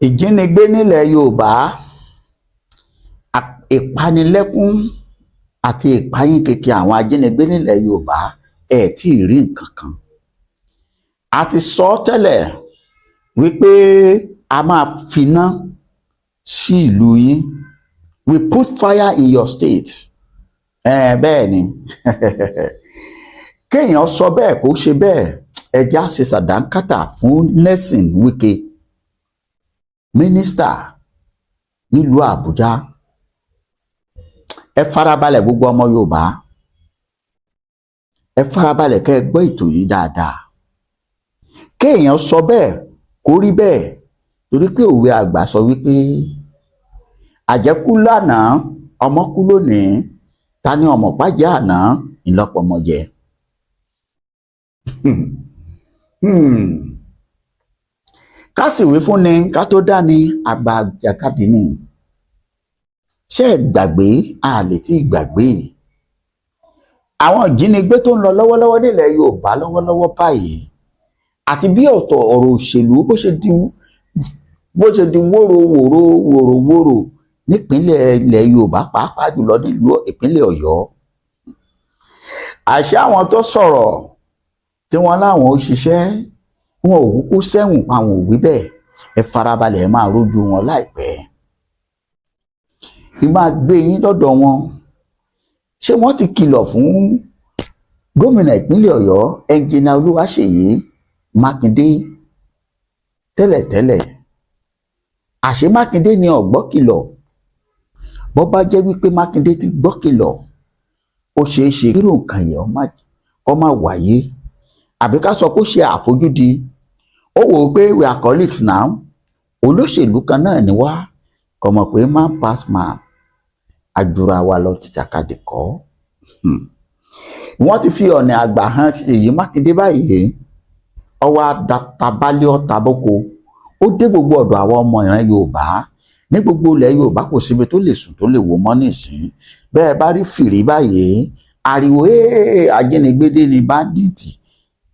Ìjínigbé nílẹ̀ Yorùbá, ìpanilẹ́kún àti ìpayín keke àwọn ajínigbé nílẹ̀ Yorùbá ẹ̀ tí ì rí nǹkan kan. A ti sọ tẹ́lẹ̀ wípé a máa finá sí ìlú yín. We put fire in your state. Bẹ́ẹ̀ ni kéèyàn sọ bẹ́ẹ̀ kó ṣe bẹ́ẹ̀, ẹja ṣe sàdánkátà fún Nelson Wike, mínísítà nílùú Àbújá. Ẹ farabalẹ̀ gbogbo ọmọ Yorùbá, ẹ farabalẹ̀ kẹ́ ẹ gbọ́ ètò yìí dáadáa. Kéèyàn sọ bẹ́ẹ̀ kó rí bẹ́ẹ̀, torí pé òwe àgbà sọ wípé àjẹkú lánàá ọmọ kú lónìí, ta ni ọmọ pàjẹ́ àná ìlọ́pọ̀mọ jẹ. Ká sì wí fún ni ká tó dá ni àgbà àjàkadì ni. Ṣé ẹ gbàgbé? A lè tí ì gbàgbé àwọn ìjínigbé tó ń lọ lọ́wọ́lọ́wọ́ nílẹ̀ Yorùbá lọ́wọ́lọ́wọ́ báyìí, àti bí ọ̀rọ̀ òṣèlú bó ṣe di wóro nípínlẹ̀ ilẹ̀ Yorùbá, pàápàá jùlọ nílùú ìpínlẹ̀ Ọ̀yọ́. Àṣé àwọn tó sọ̀rọ̀ tí wọ́n láwọn ó ṣiṣẹ́, wọn ò kúkú sẹ́wọ̀n pa àwọn òwí bẹ́ẹ̀. Ẹ farabalẹ̀ ẹ máa rójú wọn láìpẹ́. Ì máa gbé yín lọ́dọ̀ wọn. Ṣé wọ́n ti kìlọ̀ fún gómìnà ìpínlẹ̀ Ọ̀yọ́ ẹnjìnà Olúwaṣèyí Mákindé tẹ́lẹ̀tẹ́lẹ̀? Àṣé Mákindé ni ọ̀gbọ́ kìlọ̀. Bó bá jẹ́ wípé Mákindé ti gbọ́ kìlọ̀, ó ṣeé ṣe kí nǹkan yẹn kó má wáyé, àbí ká sọ pé ó ṣe àfojúdi. Ó wò ó pé we are colleagues now, olóṣèlú kan náà ni wá, kò mọ̀ pé man pass man, àjùra wa lọ ti jàkadì kọ́. Wọ́n ti fi ọ̀nà àgbà hàn Ṣèyí Mákindé báyìí, ọwọ́ àtàbálẹ̀ ọ̀tàbókò, ó dé gbogbo ọ̀dọ̀ àwọn ọmọ ìran Yorùbá. Ní gbogbo ilẹ̀ Yorùbá kò síbi tó lè sùn tó lè wò mọ́ nísìn. Bẹ́ẹ̀ bá rí fìrí báyìí, ariwo ajínigbé ni báńdíìtì,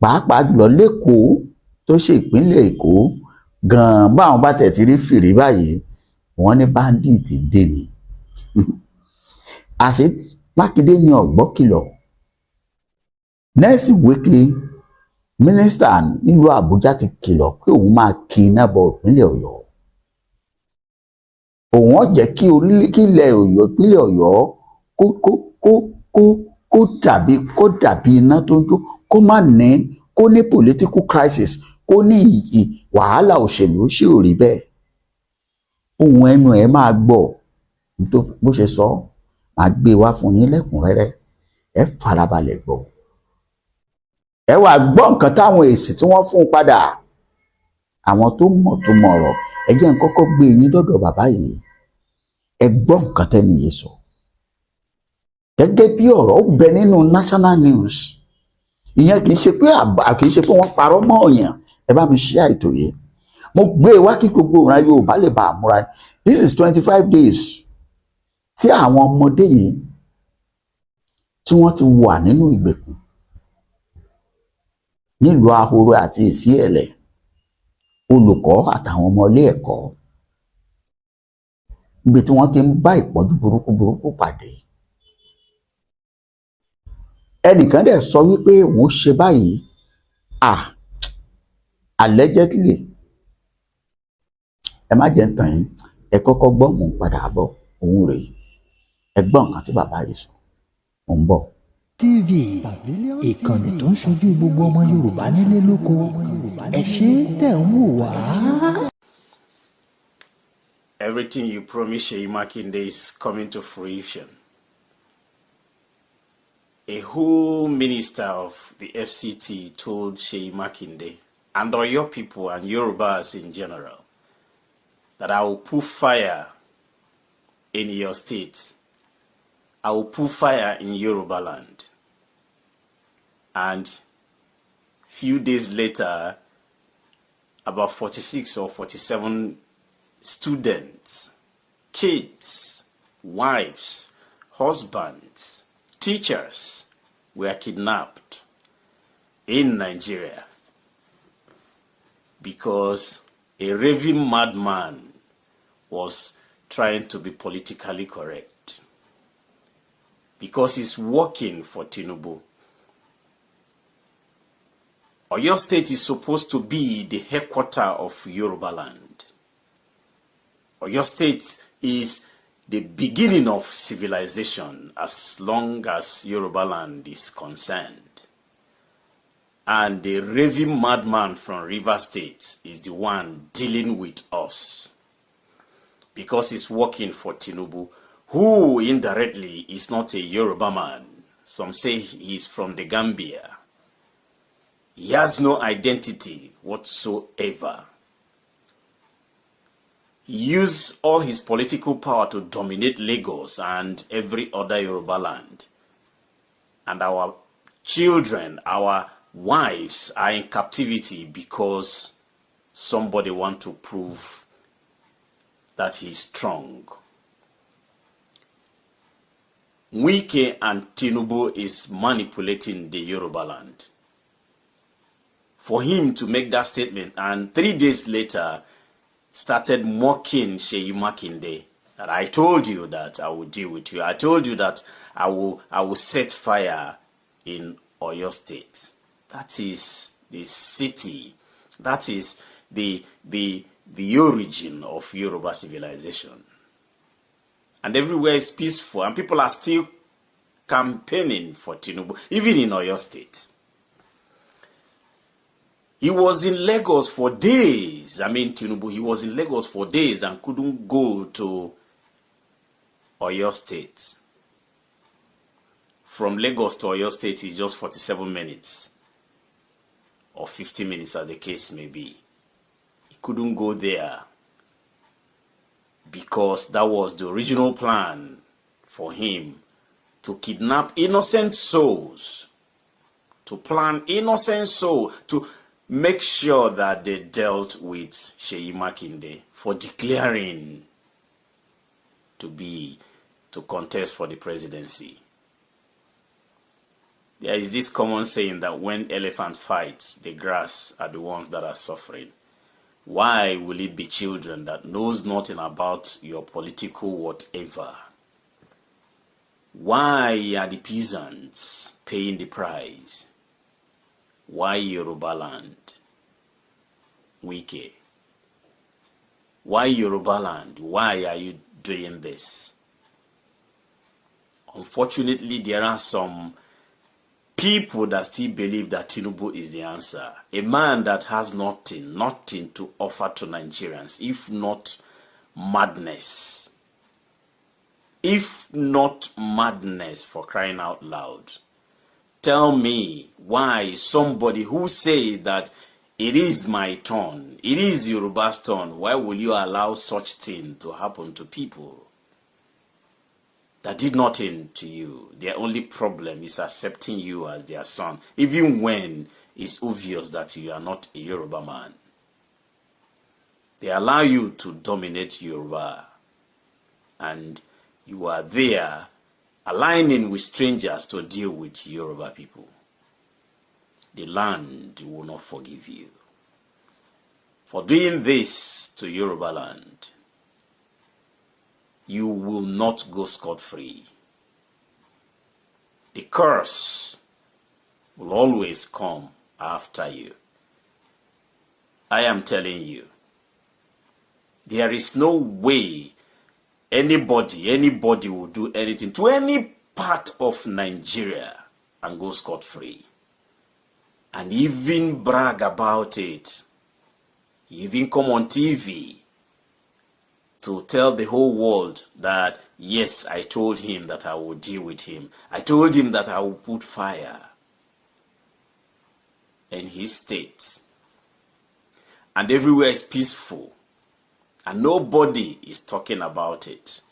pàápàá jùlọ lẹ́kọ̀ọ́ tó ṣe ìpínlẹ̀ Èkó gan-an. Báwọn bá tẹ̀ ti rí fìrí báyìí, wọ́n ní báńdíìtì dé ni. Àṣé Mákindé ni ọ̀gbọ́ kìlọ̀. Nelson Wike, mínísítà nílùú Àbújá, ti kìlọ̀ pé òun máa kí iná bọ ìpínlẹ̀ Ọ̀yọ́. Òun ó jẹ́ kí ilẹ̀ Ọ̀yọ́, ìpínlẹ̀ Ọ̀yọ́ kó dàbí iná tó ń jó, kó ní political crisis, kó ní wàhálà òṣèlú. Ṣé ò rí bẹ́ẹ̀? Ohun ẹnu ẹ̀ máa gbọ́ bó ṣe sọ, máa gbé wá fún yín lẹ́kùnrẹ́rẹ́. Ẹ farabalẹ̀ gbọ́. Ẹ wá gbọ́ nǹkan táwọn èsì tí wọ́n fún un padà. Àwọn tó mọ̀ tó mọ̀ ọ̀rọ̀, ẹ jẹ́ n kọ́kọ́ gbé yín dọ́dọ̀ bàbá yìí. Ẹ gbọ́ nǹkan tẹ́ni yìí sọ. Gẹ́gẹ́ bí ọ̀rọ̀ bẹ nínú national news. Ìyẹn kì í ṣe pé wọ́n parọ́ mọ́ ọ̀yàn. Ẹ bá mi share ètò yìí. Mo gbé wá kí gbogbo ìran Yorùbá lè bá àmúra. This is 25 days tí àwọn ọmọdé yìí tí wọ́n ti wà nínú ìgbèkùn nílùú Ahoro àti Ìsíẹ̀lẹ̀, olùkọ́ àtàwọn ọmọ ilé ẹ̀kọ́, níbi tí wọ́n ti ń bá ìpọ́njú burúkú pàdé. Ẹnìkan dẹ̀ sọ wípé òun ṣe báyìí, allegedly. Ẹ má jẹ́ ń tàn yín, ẹ kọ́kọ́ gbọ́, mò ń padà bọ̀, òun rèé. Ẹ gbọ́ nǹkan tí bàbá yìí sọ, mò ń bọ̀. TV, ìkànnì tó ń ṣojú gbogbo ọmọ Yorùbá nílé lóko. Ẹ ṣé tẹ̀ ń wò wá. Everything you promised Seyi Makinde is coming to fruition. A whole minister of the FCT told Seyi Makinde and Oyo people and Yorubas in general that I will put fire in your state. I will put fire in Yoruba land. And few days later, about 46 or 47 students, kids, wives, husbands, teachers were kidnapped in Nigeria because a raving madman was trying to be politically correct because he's working for Tinubu. Oyo State is supposed to be the headquarters of Yoruba land. Oyo State is the beginning of civilization as long as Yoruba land is concerned. And the raving madman from River State is the one dealing with us because he's working for Tinubu, who indirectly is not a Yoruba man. Some say he's from the Gambia. He has no identity whatsoever. He used all his political power to dominate Lagos and every other Yoruba land. And our children, our wives are in captivity because somebody wants to prove that he's strong. Wike and Tinubu is manipulating the Yoruba land. For him to make that statement and 3 days later started mocking SEYI MAKINDE, that I told you that I will deal with you. I told you that I will set fire in Oyo State. That is the city. That is the origin of Yoruba civilization. And everywhere is peaceful, and people are still campaigning for Tinubu, even in Oyo State. He was in Lagos for days. Tinubu, he was in Lagos for days and couldn't go to Oyo State. From Lagos to Oyo State is just 47 minutes or 50 minutes as the case may be. He couldn't go there because that was the original plan for him, to kidnap innocent souls, to plan innocent souls, to make sure that they dealt with SEYI MAKINDE for declaring to contest for the presidency. There is this common saying that when elephant fights, the grass are the ones that are suffering. Why will it be children that knows nothing about your political whatever? Why are the peasants paying the price? Why Yoruba land? Wike. Why Yoruba land? Why are you doing this? Unfortunately, there are some people that still believe that Tinubu is the answer. A man that has nothing to offer to Nigerians, if not madness. If not madness, for crying out loud. Tell me why somebody who say that it is my turn, it is Yoruba's turn, why will you allow such thing to happen to people that did nothing to you? Their only problem is accepting you as their son, even when it's obvious that you are not a Yoruba man. They allow you to dominate Yoruba, and you are there aligning with strangers to deal with Yoruba people. The land will not forgive you for doing this to Yoruba land. You will not go scot-free. The curse will always come after you. I am telling you, there is no way anybody will do anything to any part of Nigeria and go scot-free. And even brag about it. Even come on TV to tell the whole world that, yes, I told him that I would deal with him. I told him that I would put fire in his state. And everywhere is peaceful. And nobody is talking about it.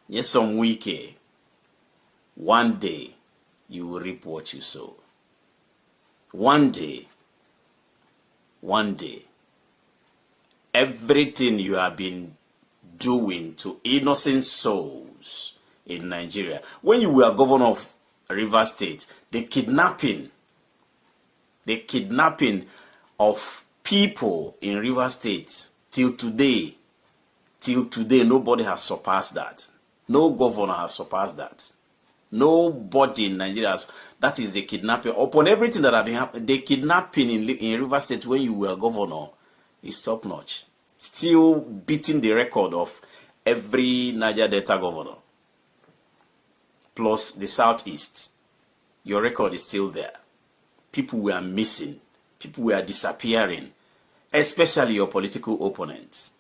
Yes, some Wike, one day you will reap what you sow. One day, everything you have been doing to innocent souls in Nigeria. When you were governor of River State, the kidnapping of people in Rivers State till today, nobody has surpassed that. No governor has surpassed that. Nobody in Nigeria has. That is the kidnapping. Upon everything that have been happening, the kidnapping in Rivers State when you were governor is top notch. Still beating the record of every Niger Delta governor. Plus the Southeast. Your record is still there. People were missing. People were disappearing. Especially your political opponents.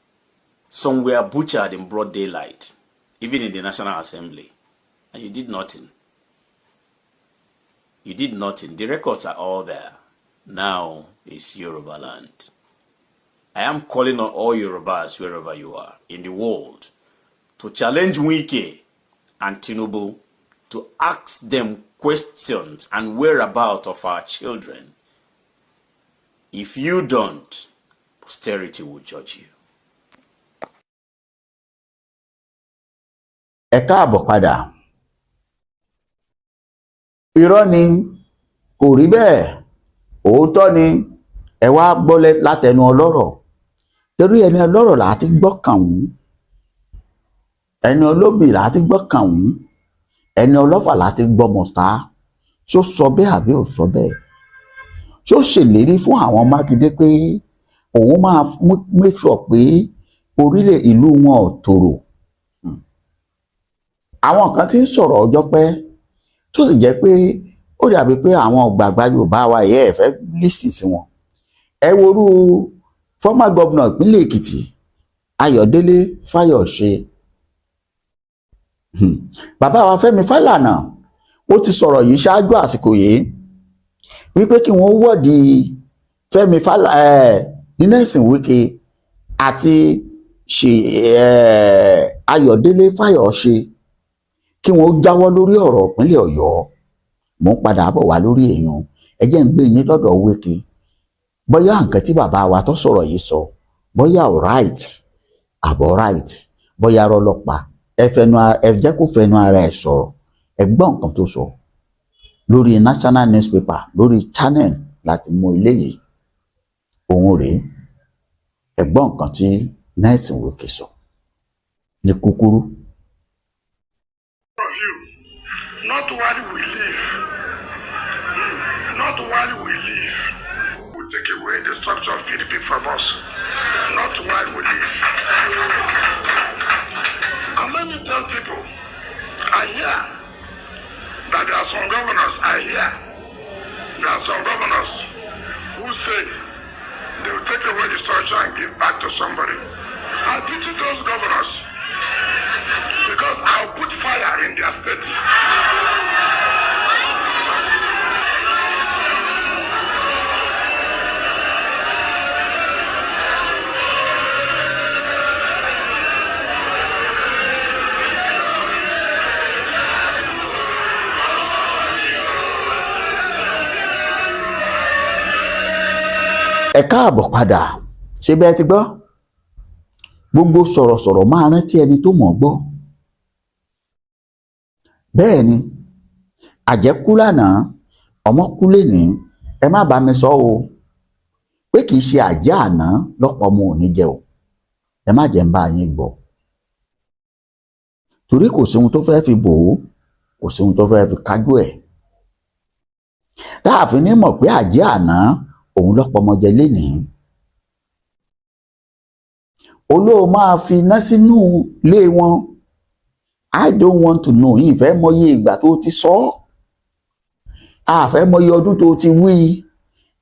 Some were butchered in broad daylight. Even in the National Assembly. And you did nothing. You did nothing. The records are all there. Now it's Yoruba land. I am calling on all Yorubas wherever you are in the world to challenge Wike and Tinubu to ask them questions and whereabouts of our children. If you don't, posterity will judge you. Ẹ káàbọ̀ padà. Irọ́ ni, kò rí bẹ́ẹ̀, òótọ́ ni, ẹ wá gbọ́ látẹnu ọlọ́rọ̀. Torí ẹni ọlọ́rọ̀ láti gbọ́ kàún, ẹni olóbì láti gbọ́ kàún, ẹni ọlọ́fà láti gbọ́ mọ̀sá. Ṣó sọ bẹ́ẹ̀ àbí ò sọ bẹ́ẹ̀? Ṣó ṣèlérí fún àwọn Mákindé pé òun máa make sure pé orílẹ̀ ìlú wọn ò tòrò? Àwọn kan tí ń sọ̀rọ̀ ọjọ́ pẹ́ tó sì jẹ́ pé ó dàbí pé àwọn gbàgbà Yorùbá wa ẹ̀ fẹ́ lísì sí wọn. Ẹ worú former governor ìpínlẹ̀ Èkìtì Ayọ̀délé Fáyọ̀ṣe. Bàbá wa Fẹ́mi Fálànà ó ti sọ̀rọ̀ yìí ṣáájú àsìkò yìí wípé kí wọ́n wọ́ọ̀dì Fẹ́mi Nínẹ́sìn Wike àti Ayọ̀délé Fáyọ̀ṣe kí wọ́n jáwọ́ lórí ọ̀rọ̀ ìpínlẹ̀ Ọ̀yọ́. Mo ń padà bọ̀ wá lórí èèyàn. Ẹ jẹ́ ń gbé yín lọ́dọ̀ Wike. Bóyá nǹkan tí bàbá wa tó sọ̀rọ̀ yìí sọ bóyá ò right àbọ̀ right, bóyá rọlọ́pàá ẹ jẹ́ kó fẹnu ara ẹ̀ sọ̀rọ̀. Ẹ gbọ́ nǹkan tó sọ lórí national newspaper lórí channel láti mú ilé yìí. Òun rèé. Ẹ gbọ́ nǹkan tí Nínẹ́sìn Wike sọ ní kúkúrú. Not while we live. Not while we live. We take away the structure of PDP from us. Not while we live. And let me tell people, I hear that there are some governors, there are some governors who say they will take away the structure and give back to somebody. I pity those governors. Because I'll put fire in their state. Ẹ káàbọ̀ padà. Ṣé bẹ́ẹ̀ ti gbọ́? Gbogbo sọ̀rọ̀sọ̀rọ̀ máa rántí ẹni tó mọ̀ gbọ́. Bẹ́ẹ̀ ni, àjẹ́ kú lánàá, ọmọ kú lénìí. Ẹ má bá mi sọ o pé kì í ṣe àjẹ́ àná lọ́pọ̀ ọmọ òní jẹ o. Ẹ má jẹ́ ń bá yín gbọ́. Torí kò sí ohun tó fẹ́ fi bò ó, kò sí ohun tó fẹ́ fi kájú ẹ̀. Tá a fi ní mọ̀ pé àjẹ́ àná òun lọ́pọ̀ ọmọ jẹ lénìí. Olóò máa fi iná sínú ilé wọn. I don't want to know. Yìí fẹ́ mọyé ìgbà tó ti sọ. A fẹ́ mọyé ọdún tó ti wí.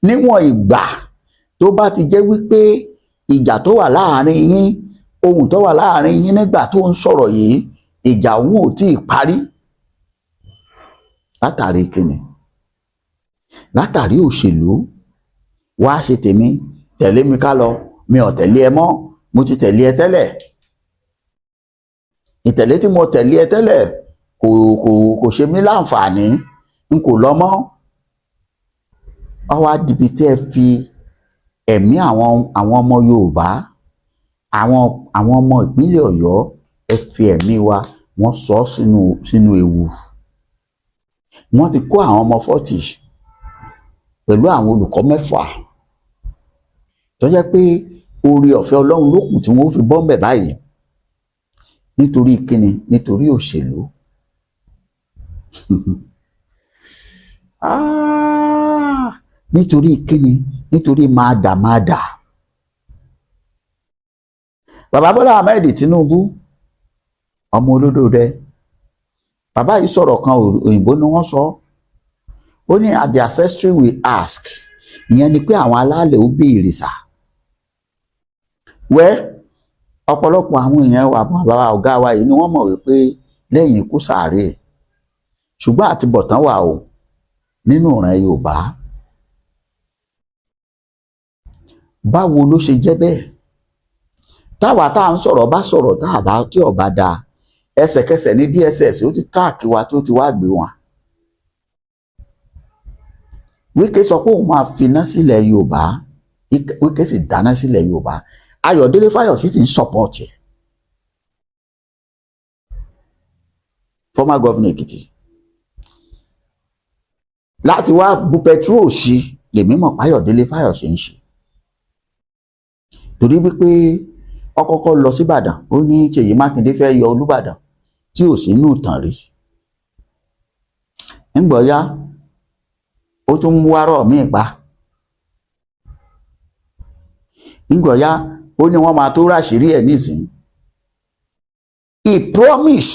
Níwọ̀n ìgbà tó bá ti jẹ́ wípé ìjà tó wà láàrin yín, ohun tó wà láàrin yín nígbà tó ń sọ̀rọ̀ yìí, ìjà òun ò tí ì parí. Látàrí kíni? Látàrí òṣèlú. Wá ṣe tèmi, tẹ̀lé mi ká lọ, mi ò tẹ̀lé ẹ mọ́, mo ti tẹ̀lé ẹ tẹ́lẹ̀. Ìtẹ̀lé tí mo tẹ̀lé ẹ tẹ́lẹ̀ kò ṣe mí láǹfààní, n kò lọ mọ́. Ọwọ́ adìbí tí ẹ fi ẹ̀mí àwọn ọmọ Yorùbá, àwọn ọmọ ìpínlẹ̀ Ọ̀yọ́, ẹ fi ẹ̀mí wa wọ́n sọ sínú ewu. Wọ́n ti kó àwọn ọmọ 40 pẹ̀lú àwọn olùkọ́ 6 tó jẹ́ pé oore ọ̀fẹ́ Ọlọ́run ló kù tí wọ́n fi bọ́ ńbẹ̀ báyìí nítorí kíni? Nítorí òṣèlú. Nítorí kíni? Nítorí máàdà. Bàbá Bọ́lá Ahmed Tinubu, ọmọ olódòdẹ, bàbá yìí sọ̀rọ̀ kan, òyìnbó ni wọ́n sọ, ó ní the ancestry will ask, ìyẹn ni pé àwọn alálẹ̀ ó béèrè sà. Ọ̀pọ̀lọpọ̀ àwọn èèyàn wà, bàbá ọ̀gá wa yìí ni wọ́n mọ̀ wípé lẹ́yìn ikú sàárè, ṣùgbọ́n àtibọ̀tán wà o nínú ìran Yorùbá. Báwo ló ṣe jẹ́ bẹ́ẹ̀? Táwa tá à ń sọ̀rọ̀ bá sọ̀rọ̀ táàbá tí ọba da, ẹsẹ̀kẹsẹ̀ ní DSS ó ti tíráàkì wa tó ti wá gbé wọn. Wike sọ pé òun máa finá sílẹ̀ Yorùbá, Wike sì dáná sílẹ̀ Yorùbá. Ayọ̀délé Fáyọ̀sé sì ń support ẹ̀. Former governor Èkìtì. Láti wá bu petrol sí lèmi mọ̀ Ayọ̀délé Fáyọ̀sé ń ṣe. Torí wípé ọkọ̀ọ̀kọ̀ lọ sí Ìbàdàn, ó ní Ṣèyí Mákindé fẹ́ yọ Olúbàdàn tí ò sínú ìtàn rí. Ńgbọ̀ọ́yá ó tún mú wárọ̀ míì pa. Ńgbọ̀ọ́yá ó ní wọ́n máa tó ráṣìírí ẹ̀ nísìnyí. He promise.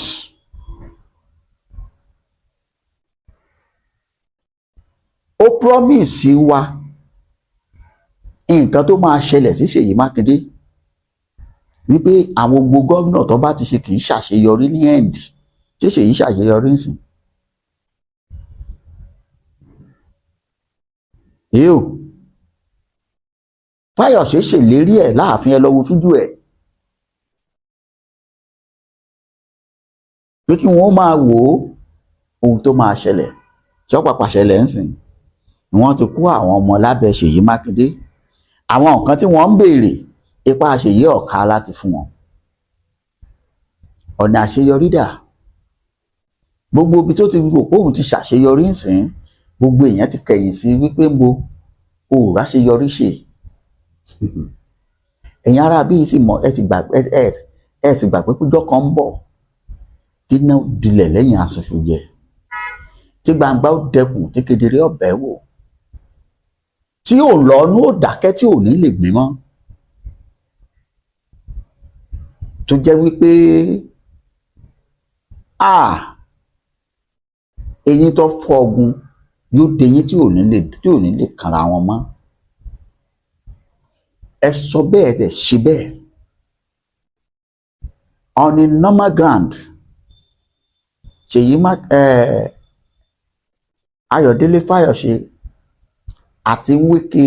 Ó promise wa nǹkan tó máa ṣẹlẹ̀ sí Ṣèyí Mákindé, wípé àwọn gbogbo gómìnà tó bá ti ṣe kì í ṣàṣeyọrí ní end, tí Ṣèyí ṣàṣeyọrí nsìn. Yóò Fáyọ̀sé ṣèlérí ẹ̀ láàfin, ẹ lọ wo fídíò ẹ̀, pé kí wọ́n máa wò ó ohun tó máa ṣẹlẹ̀ tí ó pàpà ṣẹlẹ̀ nsìn. Wọ́n ti kó àwọn ọmọ lábẹ́ Ṣèyí Mákindé, àwọn nǹkan tí wọ́n ń béèrè ipa Ṣèyí ọ̀ka láti fún wọn. Ọ̀nà àṣeyọrí dà? Gbogbo ibi tó ti rò pé òun ti ṣàṣeyọrí nsìn, gbogbo èèyàn ti kẹ̀yìn sí wípé ń bo òòrùn àṣeyọrí ṣe. Ẹ̀yin ará bíi sì mọ̀, ẹ ti gbà pé péjọ kan ń bọ̀ tí iná dilẹ̀ lẹ́yìn aṣoṣo jẹ, tí gbangba ó dẹkùn, tí kedere ọbẹ̀ wò, tí ò lọ́nú ò dákẹ́, tí ò ní lè gbé mọ́, tó jẹ́ wípé eyín tó fọ́ ọ̀gùn yóò deyín tí ò ní lè kanra wọn mọ́. Ẹ sọ bẹ́ẹ̀, ẹ ṣe bẹ́ẹ̀. On a normal ground, Ṣèyí Ayọ̀délé Fáyọ̀sé àti Wike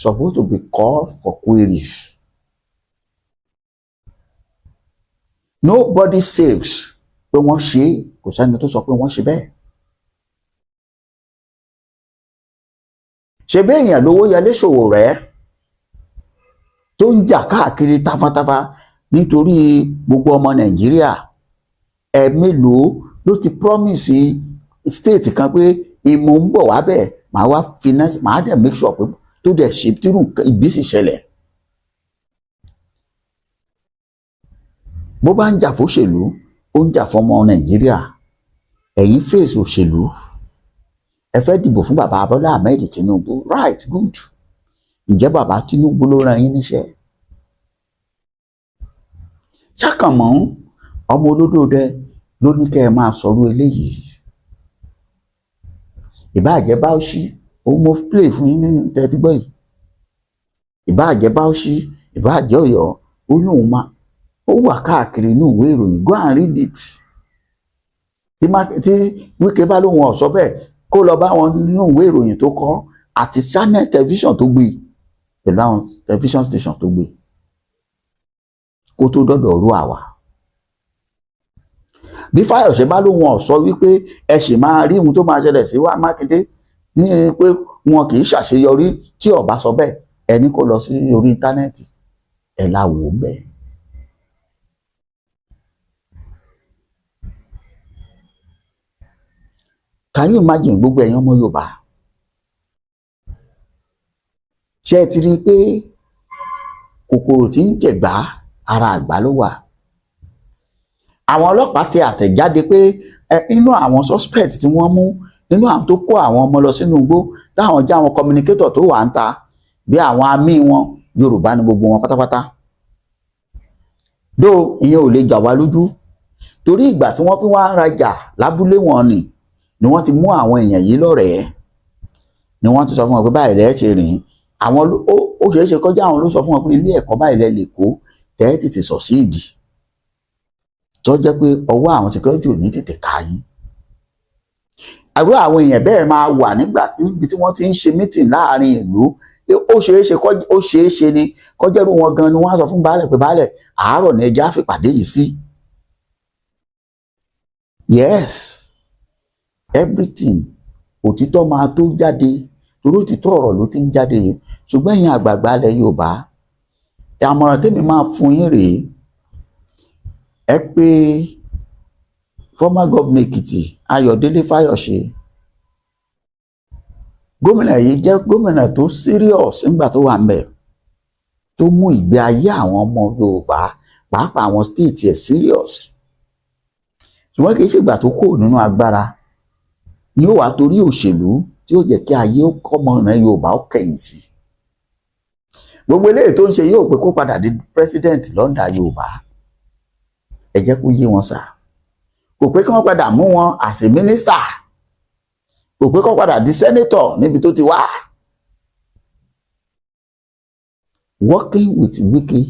supposed to be called for queries. Nobody says pé wọ́n ṣe, kò sẹ́ni tó sọ pé wọ́n ṣe bẹ́ẹ̀. Ṣe bẹ́ẹ̀ èèyàn lówó Yẹlé Sowore tó ń jà káàkiri táfátáfá nítorí gbogbo ọmọ Nàìjíríà. Mélòó ló ti promise state kan pé ìmọ̀ ń bọ̀ wá bẹ́ẹ̀, màá wá finance, màá dẹ̀ make sure pé tó dẹ̀ ṣe tírù ìbísí ṣẹlẹ̀. Bó bá ń jà fóṣèlú, ó ń jà fọmọ Nàìjíríà. Ẹ̀yin fèsì òṣèlú, ẹ fẹ́ dìbò fún bàbá Bọ́lá Ahmed Tinubu, right, good. Ǹjẹ́ bàbá Tinubu ló rán yín níṣẹ́? Ṣàkànmọ́ ọmọ olódòdẹ ló ní kẹ́ ẹ máa sọ̀rọ̀ eléyìí. Ìbáàjẹ́ Bauchi, òun mo play fún yín nínú tẹ́tí gbọ́ yìí. Ìbáàjẹ́ Bauchi, ìbáàjẹ́ Ọ̀yọ́, ó ní òun máa, ó wà káàkiri inú ìwé ìròyìn, go and read it. Tí Wike bá lóun ọ̀sọ́ bẹ́ẹ̀, kó lọ bá wọn nínú ìwé ìròyìn tó kọ àti channel television tó gbé, pẹ̀lú àwọn television station tó gbé, kó tó dọ́dọ̀ ọ̀rọ̀ àwa. Bí Fáyọ̀sé bá lóun ọ̀sọ́ wípé ẹ sì máa rí ohun tó máa ṣẹlẹ̀ sí wa Mákindé ní pé wọn kì í ṣàṣeyọrí tí ó bá sọ bẹ́ẹ̀, ẹni kó lọ sí orí íńtánẹ́ẹ̀tì ẹ̀ la wò ó bẹ́ẹ̀. Can you imagine gbogbo ẹ̀yin ọmọ Yorùbá? Ṣé ẹ ti rí i pé kòkòrò tí ń jẹ̀gbá ara àgbá ló wà. Àwọn ọlọ́pàá ti àtẹ̀jáde pé nínú àwọn suspect tí wọ́n mú nínú àwọn tó kó àwọn ọmọ lọ sínú igbó táwọn jẹ́ àwọn communicator tó wà ń ta bí àwọn amí wọn Yorùbá ni gbogbo wọn pátápátá. Dó ìyẹn ò lè jà wá lójú torí ìgbà tí wọ́n fi wá ń rajà lábúlé wọn ni wọ́n ti mú àwọn èèyàn yìí lọ́rẹ̀ẹ́ ni wọ́n ti sọ fún wọn pé báyìí lẹ́ẹ̀ ṣe rìn àwọn ó ṣeé ṣe kọjá àwọn ló sọ fún wọn pé ilé ẹ̀kọ́ báyìí lẹ́ lè kó tẹ́ẹ̀ tètè sọ̀síìdì tó jẹ́ pé ọwọ́ àwọn security ò ní tètè ká yín. Àbí àwọn èèyàn bẹ́ẹ̀ máa wà nígbà níbi tí wọ́n ti ń ṣe meeting láàrin ìlú ó ṣeé ṣe ni kọjẹ́rú wọn gan ni wọ́n á sọ fún baálẹ̀ pé baálẹ̀ àárọ̀ ni ẹja fìpàdé yìí sí. Yes, everything òtítọ́ máa tó jáde torí òtítọ́ ọ̀rọ̀ ló ti ń jáde yìí ṣùgbọ́n ẹ̀yin àgbààgbà ilẹ̀ Yorùbá àmọ̀ràn tèmi máa fún yín rèé ẹ pé former governor Èkìtì Ayọ̀délé Fáyọ̀ṣe gómìnà yìí jẹ́ gómìnà tó serious nígbà tó wà ńbẹ̀ tó mú ìgbé ayé àwọn ọmọ Yorùbá pàápàá àwọn state ẹ̀ serious ṣùgbọ́n kì í ṣègbà tó kò nínú agbára ni ó wà torí òṣèlú tí ó jẹ́ kí ayé ọmọ Yorùbá ó kẹ̀yìn sí gbogbo eléyìí tó ń ṣe yóò pé kó padà di president lọ́ndà Yorùbá ẹ jẹ́ kó yé wọn sà kò pé kí wọ́n padà mú wọn as a minister kò pé kí wọ́n padà di senator níbi tó ti wá working with Wike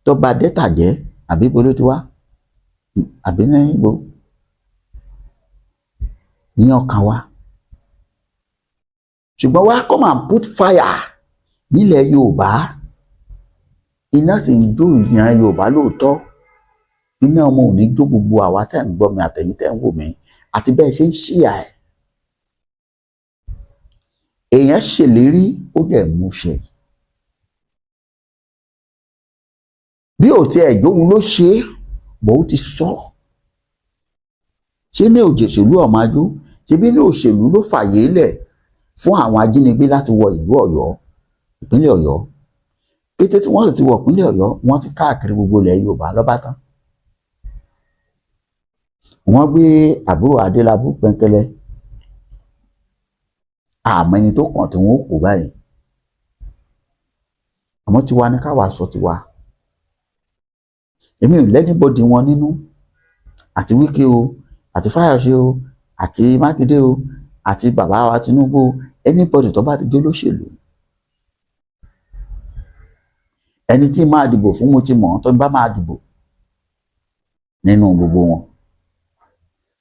tó bà dẹ́tà jẹ́ àbí ibo ló ti wá àbí ní ibo ní ọkàn wa ṣùgbọ́n wá come and put fire nílẹ̀ Yorùbá iná sì ń jó ìran Yorùbá lóòótọ́ iná ọmọ ò ní jó gbogbo àwa tẹ́ ń gbọ́ mi àtẹ̀yin tẹ́ ń wò mí àti bẹ́ẹ̀ ṣe ń ṣíà ẹ̀ èèyàn ṣèlérí ó dẹ̀ múṣẹ bí ò tiẹ̀ jóun ló ṣe é bó ti sọ ṣé ní òṣèlú ọ̀májú ṣe bí ní òṣèlú ló fàyè lẹ̀ fún àwọn ajínigbé láti wọ ìlú Ọ̀yọ́ ìpínlẹ̀ Ọ̀yọ́ kété tí wọ́n sì ti wọ ìpínlẹ̀ Ọ̀yọ́ wọ́n ti káàkiri gbogbo ilẹ̀ Yorùbá lọ́ba tán wọ́n gbé àbúrò Adélabú Pẹ́ńkẹ́lẹ́ àmọ́ ẹni tó kàn tí wọ́n kó báyìí àmọ́ tiwa ni káwa sọ tiwa èmi ò lẹ́nìbọ̀dì wọn nínú àti Wike o àti Fáyọ̀ṣe o àti Mákindé o àti bàbá wa Tinubu anybody tó bá ti dé lóṣèlú ẹni tí máa dìbò fún mo ti mọ̀ tó ń bá máa dìbò nínú gbogbo wọn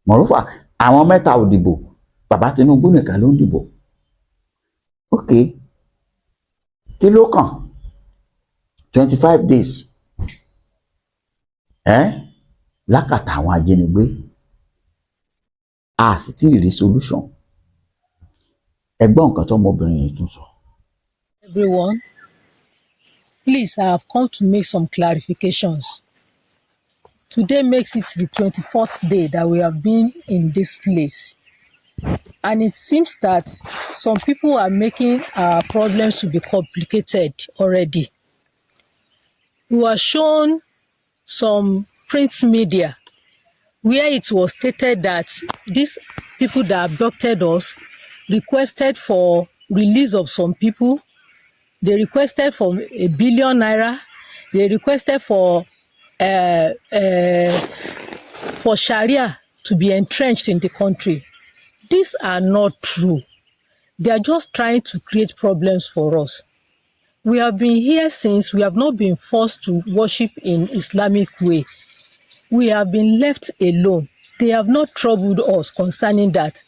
mọ̀rúfà àwọn mẹ́ta ò dìbò bàbá Tinubu nìkan ló ń dìbò ok kí ló kàn 25 days lákàtà àwọn ajínigbé a sì tí ì rí solution ẹgbọ́n nǹkan tó ọmọbìnrin yìí tún sọ. Everyone, please, I have come to make some clarifications. Today makes it the 24th day that we have been in this place. And it seems that some people are making our problems to be complicated already. We were shown some print media where it was stated that these people that abducted us requested for release of some people. They requested for ₦1 billion. They requested for Sharia to be entrenched in the country. These are not true. They are just trying to create problems for us. We have been here since. We have not been forced to worship in Islamic way. We have been left alone. They have not troubled us concerning that.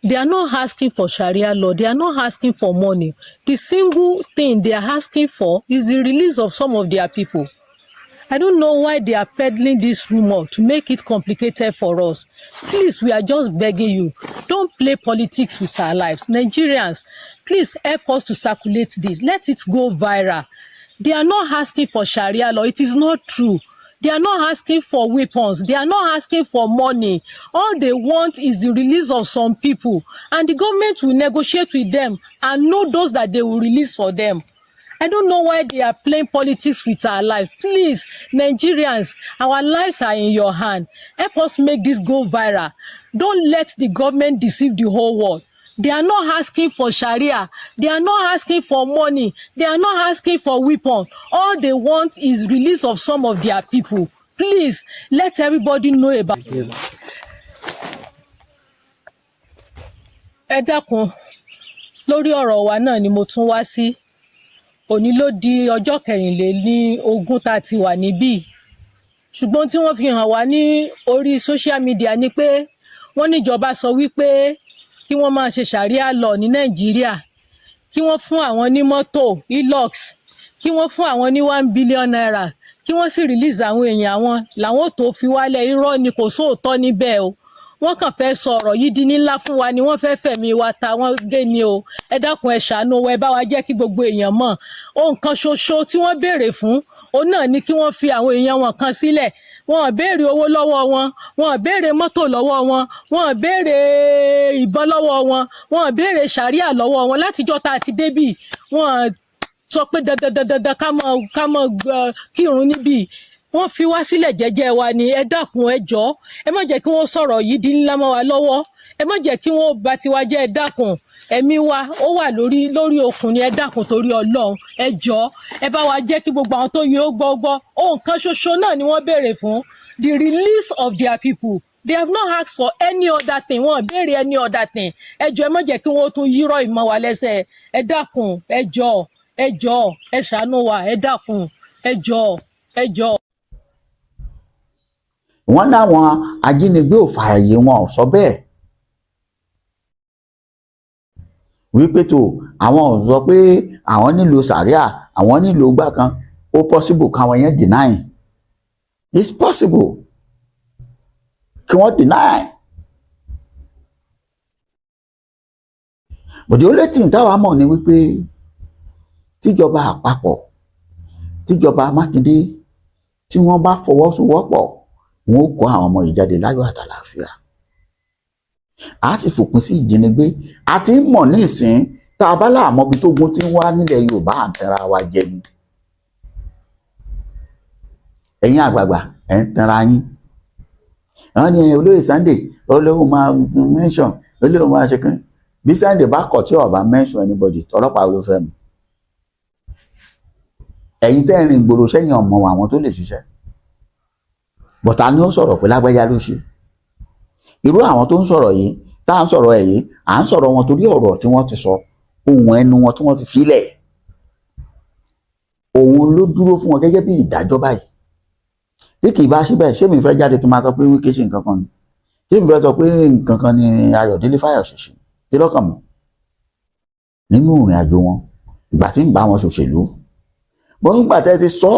They are not asking for Sharia law. They are not asking for money. The single thing they are asking for is the release of some of their people. I don't know why they are peddling this rumor to make it complicated for us. Please, we are just begging you, don't play politics with our lives. Nigerians, please help us to circulate this. Let it go viral. They are not asking for Sharia law. It is not true. They are not asking for weapons. They are not asking for money. All they want is the release of some people. And the government will negotiate with them and know those that they will release for them. I don't know why they are playing politics with our life. Please, Nigerians, our lives are in your hand. Help us make this go viral. Don't let the government deceive the whole world. They are not asking for Sharia. They are not asking for money. They are not asking for weapon. All they want is release of some of their people. Please, let everybody know about it. Ẹ dákun, lórí ọ̀rọ̀ wa náà ni mo tún wá sí. Òní ló di ọjọ́ 24 tá a ti wà níbí. Ṣùgbọ́n tí wọ́n fi hàn wá ní orí social media ni pé wọ́n níjọba sọ wípé kí wọ́n máa ṣe Sharia law ní Nàìjíríà, kí wọ́n fún àwọn ní mọ́tò Hilux, kí wọ́n fún àwọn ní 1 billion naira, kí wọ́n sì release àwọn èèyàn àwọn làwọn tó fi wálẹ̀. Irọ́ ni, kò sóòótọ́ níbẹ̀ o. Wọ́n kàn fẹ́ sọ ọ̀rọ̀ yìí di ńlá fún wa ni, wọ́n fẹ́ fẹ̀mí wa ta wọ́n gé ni o. Ẹ dákun ẹ ṣàánú wa, ẹ bá wa jẹ́ kí gbogbo èèyàn mọ̀. Ohun kan ṣoṣo tí wọ́n béèrè fún òun náà ni kí wọ́n fi àwọn èèyàn wọn kan sílẹ̀. Wọn ò béèrè owó lọ́wọ́ wọn, wọn ò béèrè mọ́tò lọ́wọ́ wọn, wọn ò béèrè ìbọn lọ́wọ́ wọn, wọn ò béèrè Sharia lọ́wọ́ wọn. Látijọ́ tá a ti débì, wọn sọ pé dandan ká mọ̀ kírun níbí. Wọ́n fi wá sílẹ̀ jẹ́jẹ́ wa ni. Ẹ dákun ẹ jọ̀ọ́, ẹ má jẹ́ kí wọ́n sọ̀rọ̀ yìí di ńlá mọ́ wa lọ́wọ́. Ẹ má jẹ́ kí wọ́n bà tiwa jẹ́. Ẹ dákun, ẹ̀mí wa ó wà lórí okùn ni. Ẹ dákun torí Ọlọ́run, ẹ jọ̀ọ́, ẹ bá wa jẹ́ kí gbogbo àwọn tó yẹ ó gbọ́. Ohun kan ṣoṣo náà ni wọ́n béèrè fún, the release of their people. They have not asked for any other thing. Wọ́n béèrè any other thing. Ẹ jọ̀ọ́, ẹ má jẹ́ kí wọ́n tún yírọ̀ ìmọ̀ wa lẹ́sẹ̀. Ẹ dákun, ẹ jọ̀ọ́, ẹ ṣàánú wa. Ẹ dákun, ẹ jọ̀ọ́. Wọ́n láwọn ajínigbé ò fààyè wọn ò sọ bẹ́ẹ̀ wípé tó àwọn ò sọ pé àwọn nílò Sharia, àwọn nílò gbà kan. Ó possible káwọn yẹn deny. It's possible kí wọ́n deny. But the only thing táwa mọ̀ ni wípé tíjọba àpapọ̀, tíjọba Mákindé, tí wọ́n bá fọwọ́sowọ́pọ̀, wọn ó kó àwọn ọmọ yìí jáde láyọ̀ àtàlàáfíà. A sì fòpin sí ìjínigbé. A ti ń mọ̀ ní ìsìn tá a bá láàmọ́ ibi tó gún tí ń wá nílẹ̀ Yorùbá à ń tẹra wa jẹ ni. Ẹ̀yin àgbààgbà ẹ̀ ń tẹra yín. Àwọn ni olóyè Sunday olówó máa mention, olówó máa ṣe kí. Bí Sunday bá kọ̀ tí ó bá mention anybody, ọlọ́pàá ló fẹ́ mu. Ẹ̀yin tẹ́ ń rìn gbòòrò sẹ́yìn ọmọ àwọn tó lè ṣiṣẹ́. Bọ̀tà ni ó sọ̀rọ̀ pé lágbájá ló ṣe. Irú àwọn tó ń sọ̀rọ̀ yìí, tá à ń sọ̀rọ̀ ẹ̀ yìí, à ń sọ̀rọ̀ wọn torí ọ̀rọ̀ tí wọ́n ti sọ, ohun ẹnu wọn tí wọ́n ti filẹ̀. Òun ló dúró fún wọn gẹ́gẹ́ bí ìdájọ́ báyìí. Tí kì í bá ṣe bẹ́ẹ̀, ṣé mi fẹ́ jáde kí n máa sọ pé Wike ṣe nǹkan kan ni? Ṣé mi fẹ́ sọ pé nǹkan kan ni Ayọ̀délé FAYOSE ṣe? Kí lọ́kàn mi? Nínú ìrìn àjò wọn, ìgbà tí ń bá wọn ṣòṣèlú. Bọ́n nígbà tẹ́ ti sọ,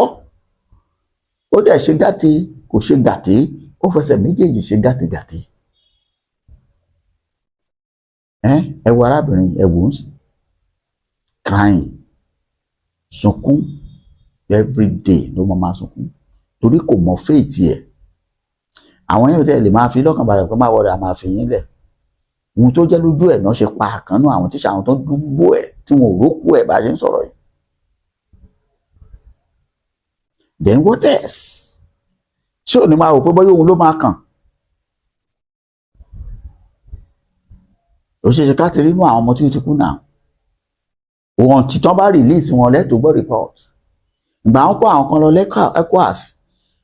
ó dẹ̀ ṣe gàtè, kò ṣe gàtè, ó fẹsẹ̀ méjèèjì ṣe gàtègàtè. Ẹ wo arábìnrin, ẹ wò ó sí crying, sunkún every day ló máa sunkún torí kò mọ faith ẹ̀. Àwọn yẹn tẹ́ lè máa fi lọ́kàn balẹ̀ pé máa wọlé, a máa fi yín lẹ̀. Ohun tó jẹ́ lójú ẹ̀ náà ṣe pa àkànnú àwọn tíṣà àwọn tó dúró ẹ̀ tí wọn ò rókù ẹ̀ bá ṣe ń sọ̀rọ̀ yìí. Then what else? Ṣé ò ní máa rò pé bóyá òun ló máa kàn? Ó ṣe ṣe ká ti rí inú àwọn ọmọ tí ó ti kú náà. Òun tí tán bá release wọn lẹ́tọ̀ọ́ gbọ́ report. Ìgbà wọn kó àwọn kan lọ ECOWAS.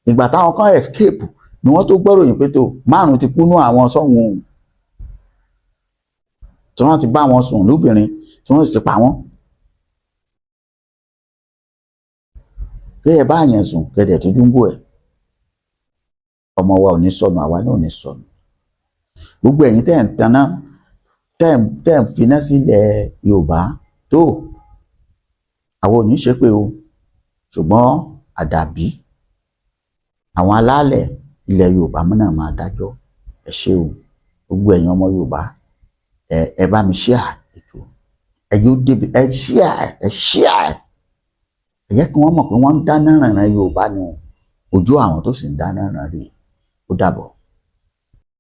Ìgbà táwọn kan escape ni wọ́n tó gbọ́ròyìn pé tó 5 ti kú nú àwọn sọ́hun tí wọ́n ti bá wọn sùn lóbìnrin tí wọ́n sì pa wọ́n. Kẹ́ ẹ bá yẹn sùn kẹ́dẹ̀ tó dúnbò ẹ̀. Ọmọ wa ò ní sọnù, àwa náà ò ní sọnù. Gbogbo ẹ̀yin tẹ́ ń taná, tẹ́ ń finá sílẹ̀ Yorùbá tó àwọn ò ní ṣe pé o, ṣùgbọ́n àdàbí àwọn alálẹ̀ ilẹ̀ Yorùbá náà máa dájọ́. Ẹ ṣé o, gbogbo ẹ̀yin ọmọ Yorùbá, ẹ bá mi share ètò. Ẹ yóò débi, ẹ share. Ẹ jẹ́ kí wọ́n mọ̀ pé wọ́n ń dáná ràn Yorùbá ni ojú àwọn tó sì ń dáná ràn rí. Ó dàbọ̀.